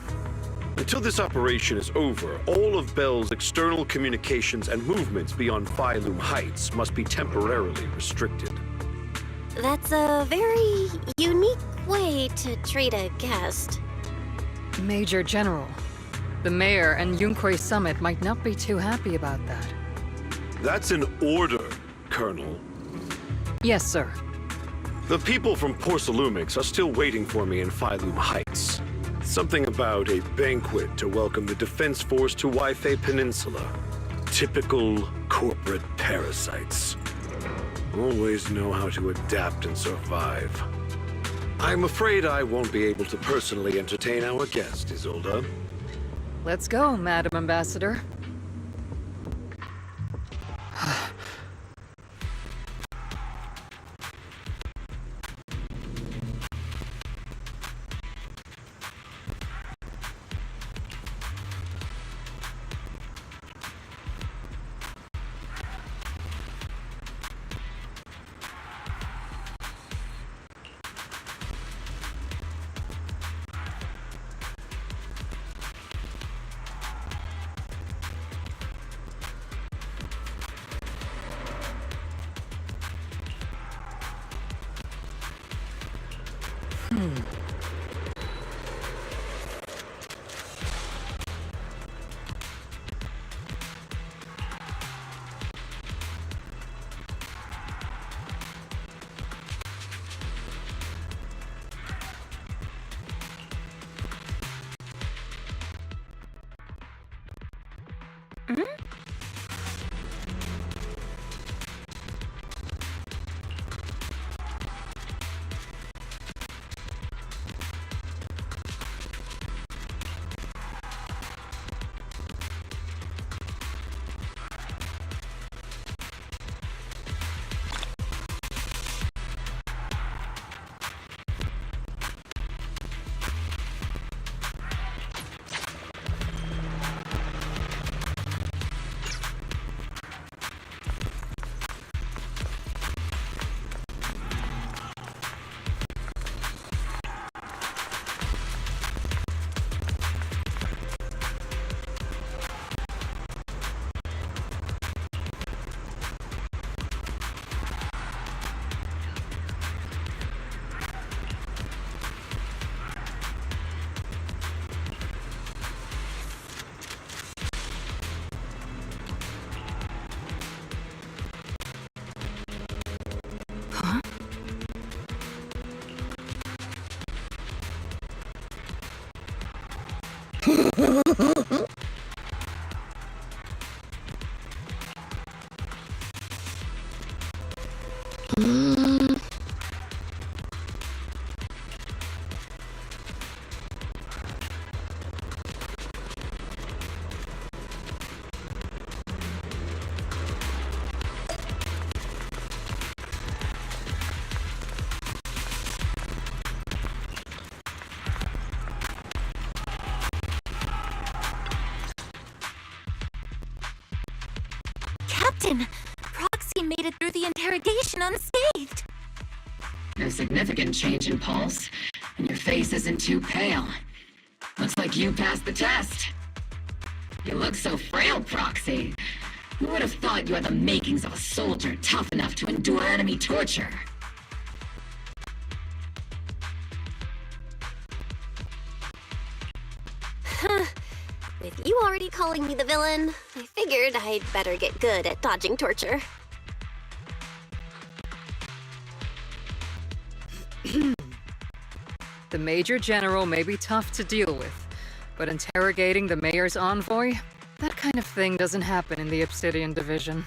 until this operation is over, all of Bell's external communications and movements beyond Phylum Heights must be temporarily restricted. That's a very unique way to treat a guest. Major General, the Mayor and Yunque Summit might not be too happy about that. That's an order, Colonel. Yes, sir. The people from Porcelumix are still waiting for me in Phylum Heights. Something about a banquet to welcome the Defense Force to Wi-Fi Peninsula. Typical corporate parasites. Always know how to adapt and survive. I'm afraid I won't be able to personally entertain our guest, Isolde. Let's go, Madam Ambassador. Captain, Proxy made it through the interrogation unscathed. No significant change in pulse, and your face isn't too pale. Looks like you passed the test. You look so frail, Proxy. Who would have thought you had the makings of a soldier tough enough to endure enemy torture? With you already calling me the villain, I figured I'd better get good at dodging torture. The Major General may be tough to deal with, but interrogating the Mayor's envoy? That kind of thing doesn't happen in the Obsidian Division.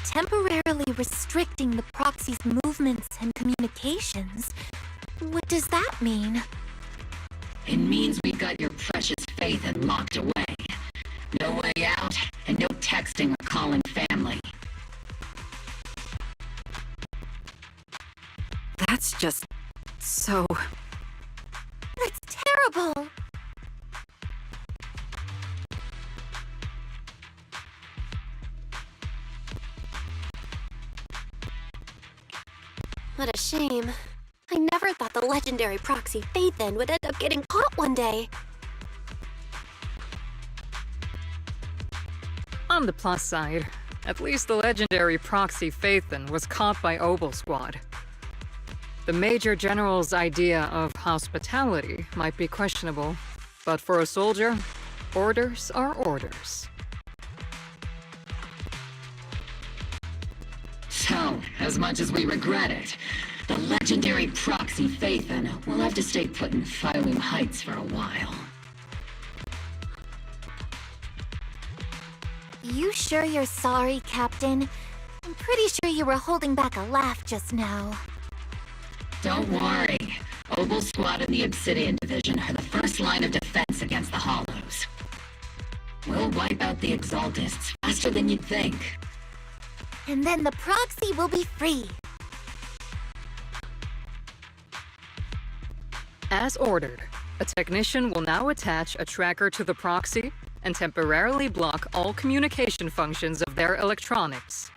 Temporarily restricting the Proxy's movements and communications? What does that mean? It means we've got your precious Phaethon locked away. No way out, and no texting or calling family. That's just... so... That's terrible! What a shame. I never thought the legendary proxy Phaethon would end up getting caught one day. On the plus side, at least the legendary proxy Phaethon was caught by Obel Squad. The Major General's idea of hospitality might be questionable, but for a soldier, orders are orders. So, as much as we regret it, the legendary proxy Phaethon will have to stay put in Phylum Heights for a while. You sure you're sorry, Captain? I'm pretty sure you were holding back a laugh just now. Don't worry. Obel Squad and the Obsidian Division are the first line of defense against the Hollows. We'll wipe out the Exaltists faster than you'd think. And then the proxy will be free. As ordered, a technician will now attach a tracker to the proxy and temporarily block all communication functions of their electronics.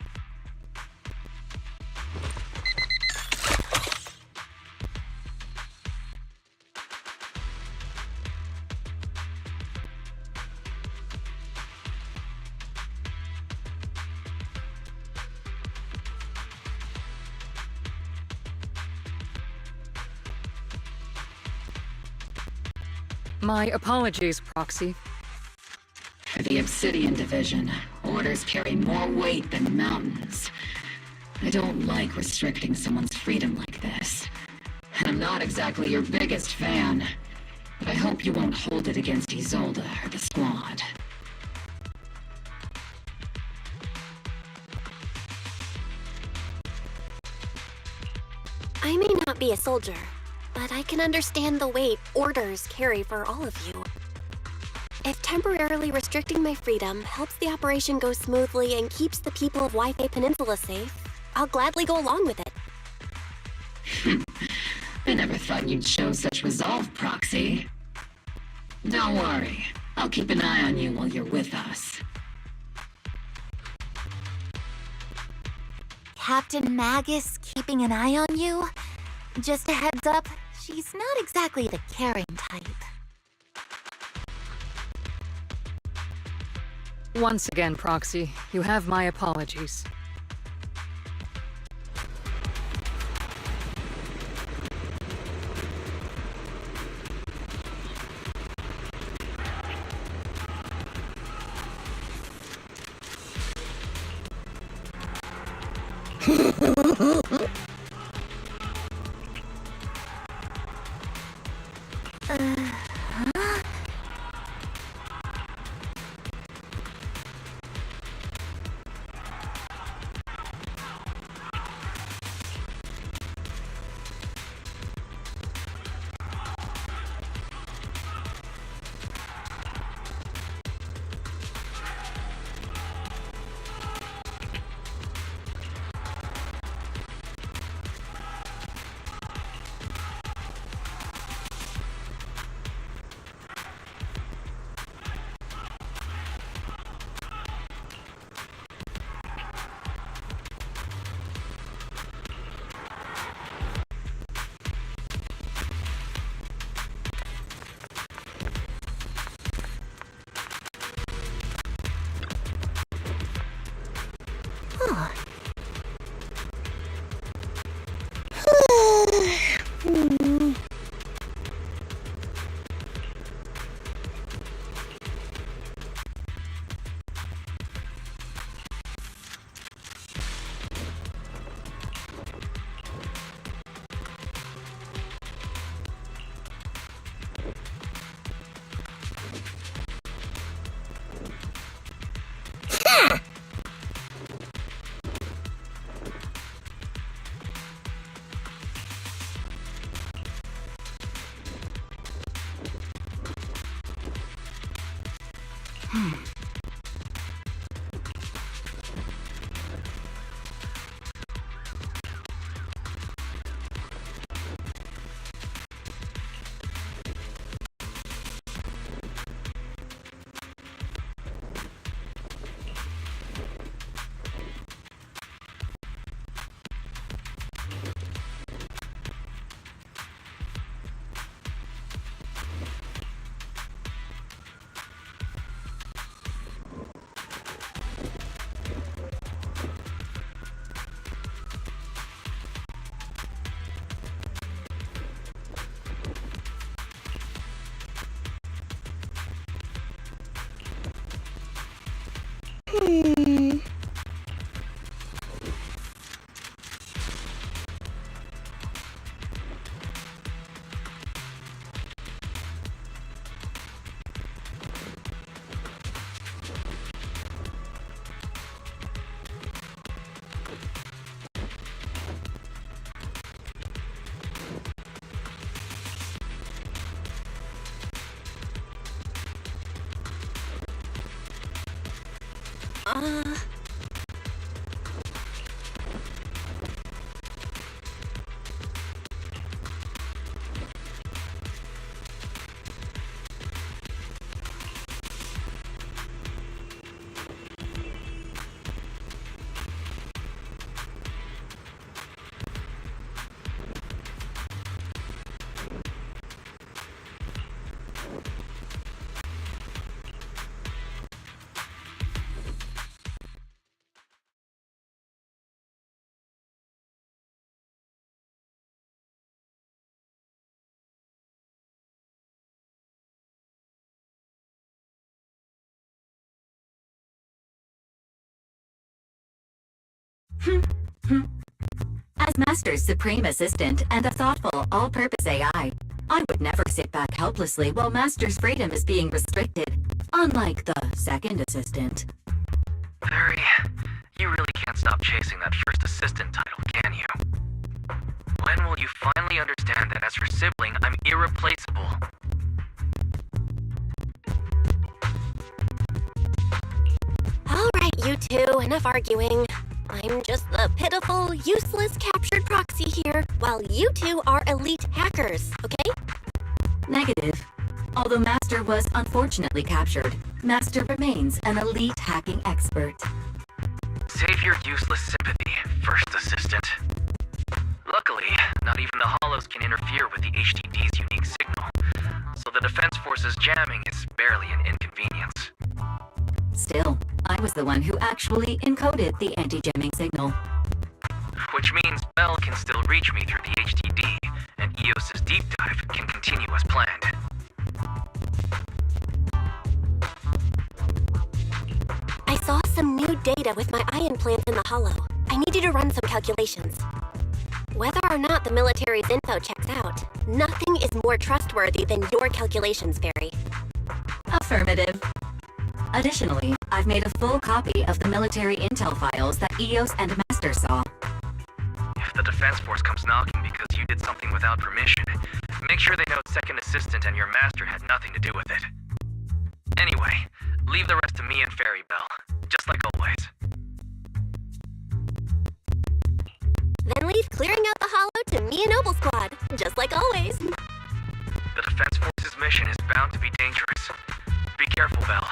My apologies, Proxy. For the Obsidian Division, orders carry more weight than mountains. I don't like restricting someone's freedom like this. And I'm not exactly your biggest fan, but I hope you won't hold it against Isolde or the Squad. I may not be a soldier, but I can understand the weight orders carry for all of you. If temporarily restricting my freedom helps the operation go smoothly and keeps the people of Wi-Fi Peninsula safe, I'll gladly go along with it. I never thought you'd show such resolve, Proxy. Don't worry. I'll keep an eye on you while you're with us. Captain Magus keeping an eye on you? Just a heads up, she's not exactly the caring type. Once again, Proxy, you have my apologies. Huh. As Master's supreme assistant and a thoughtful, all-purpose AI, I would never sit back helplessly while Master's freedom is being restricted, unlike the second assistant. Fairy, you really can't stop chasing that first assistant title, can you? When will you finally understand that as your sibling, I'm irreplaceable? Alright, you two, enough arguing. I'm just the pitiful, useless captured proxy here, while you two are elite hackers, okay? Negative. Although Master was unfortunately captured, Master remains an elite hacking expert. Save your useless sympathy, first assistant. Luckily, not even the Hollows can interfere with the HDD's unique signal, so the Defense Force's jamming is barely an inconvenience. Still, I was the one who actually encoded the anti-jamming signal. Which means Bell can still reach me through the HDD, and EOS's deep dive can continue as planned. I saw some new data with my eye implant in the Hollow. I need you to run some calculations. Whether or not the military's info checks out, nothing is more trustworthy than your calculations, Fairy. Affirmative. Additionally, I've made a full copy of the military intel files that EOS and Master saw. If the Defense Force comes knocking because you did something without permission, make sure they know Second Assistant and your Master had nothing to do with it. Anyway, leave the rest to me and Fairy Bell, just like always. Then leave clearing out the Hollow to me and Noble Squad, just like always. The Defense Force's mission is bound to be dangerous. Be careful, Bell.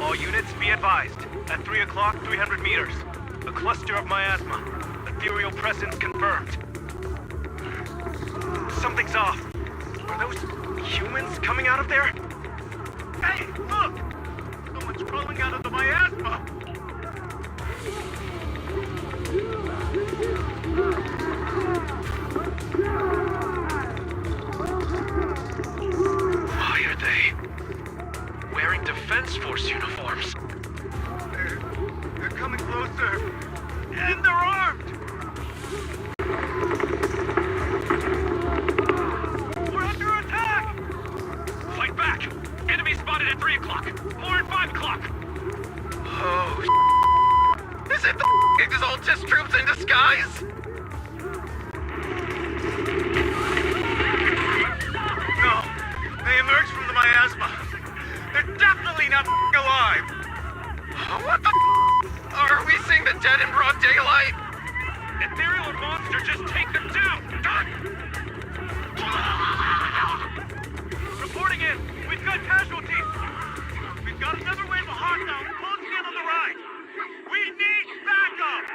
All units be advised. At 3 o'clock, 300 meters. A cluster of miasma. Ethereal presence confirmed. Something's off. Are those humans coming out of there? Hey, look! Someone's crawling out of the miasma! Why are they wearing Defense Force uniforms? They're coming closer. And they're armed! We're under attack! Fight back! Enemy spotted at 3 o'clock. More at 5 o'clock. Oh, is it the Exaltus troops in disguise? No, they emerged from the miasma. They're definitely not alive! What the Are we seeing the dead in broad daylight? Ethereal or monster, just take them down! Reporting in! We've got casualties! We've got another wave of hostiles closing in on the right! We need backup!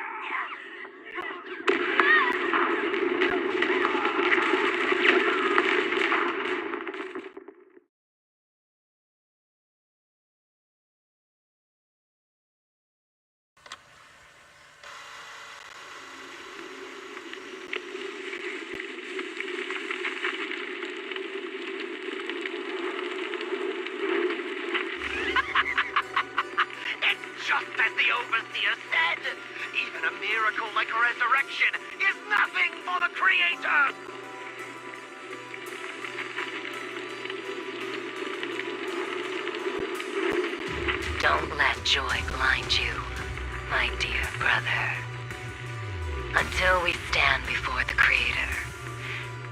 Just as the Overseer said, even a miracle like resurrection is nothing for the Creator! Don't let joy blind you, my dear brother. Until we stand before the Creator,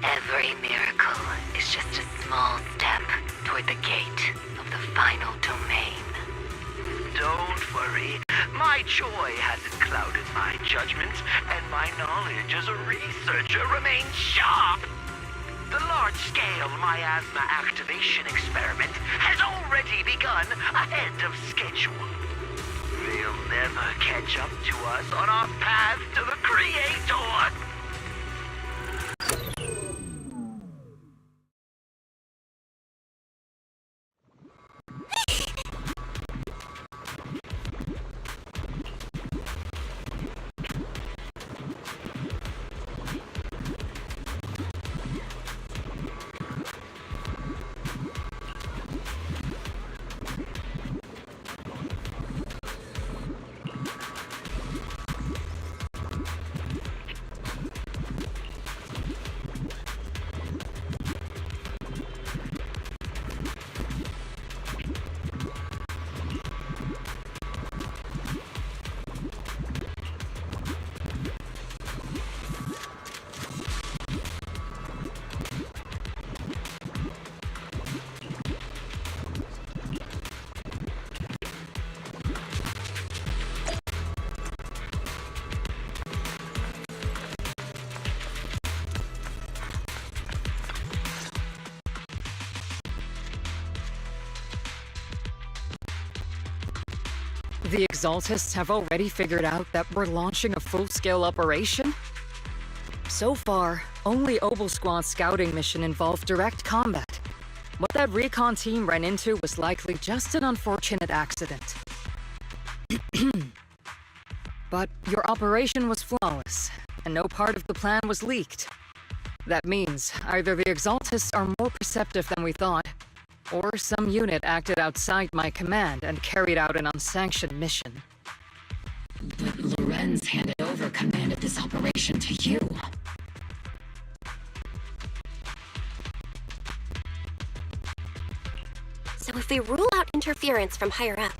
every miracle is just a small step toward the gate of the final domain. Don't worry. My joy hasn't clouded my judgment, and my knowledge as a researcher remains sharp. The large-scale miasma activation experiment has already begun ahead of schedule. They'll never catch up to us on our path to the Creator. The Exaltists have already figured out that we're launching a full-scale operation? So far, only Obel Squad's scouting mission involved direct combat. What that recon team ran into was likely just an unfortunate accident. But your operation was flawless, and no part of the plan was leaked. That means either the Exaltists are more perceptive than we thought, or some unit acted outside my command and carried out an unsanctioned mission. But Lorenz handed over command of this operation to you. So if we rule out interference from higher up,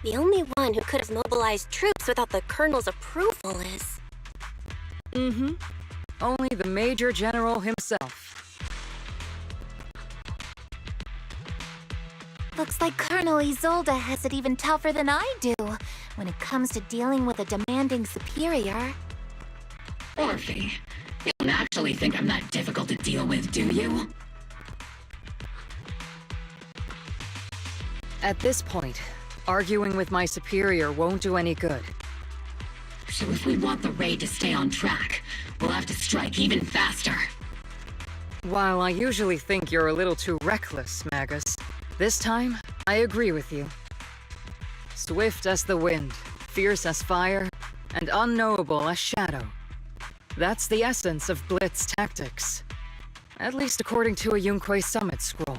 the only one who could have mobilized troops without the Colonel's approval is... Mm-hmm. Only the Major General himself. Looks like Colonel Isolde has it even tougher than I do when it comes to dealing with a demanding superior. Orphe, you don't actually think I'm that difficult to deal with, do you? At this point, arguing with my superior won't do any good. So if we want the raid to stay on track, we'll have to strike even faster. While I usually think you're a little too reckless, Magus, this time, I agree with you. Swift as the wind, fierce as fire, and unknowable as shadow. That's the essence of Blitz tactics. At least according to a Yunque Summit scroll.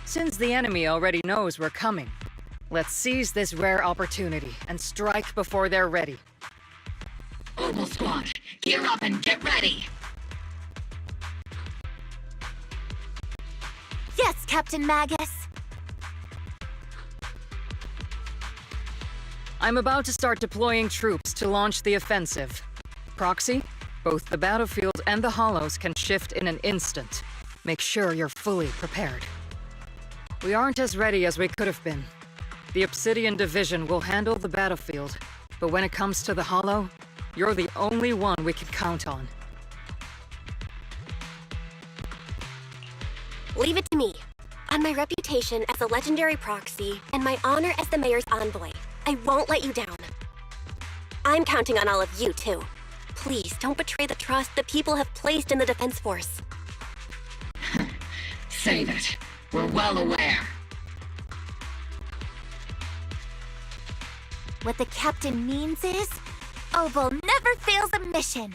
Since the enemy already knows we're coming, let's seize this rare opportunity and strike before they're ready. Obel Squad, gear up and get ready! Yes, Captain Magus! I'm about to start deploying troops to launch the offensive. Proxy, both the battlefield and the hollows can shift in an instant. Make sure you're fully prepared. We aren't as ready as we could have been. The Obsidian Division will handle the battlefield, but when it comes to the hollow, you're the only one we can count on. Leave it to me. On my reputation as a legendary proxy and my honor as the mayor's envoy, I won't let you down. I'm counting on all of you, too. Please don't betray the trust the people have placed in the Defense Force. Save it. We're well aware. What the captain means is, Obel never fails a mission.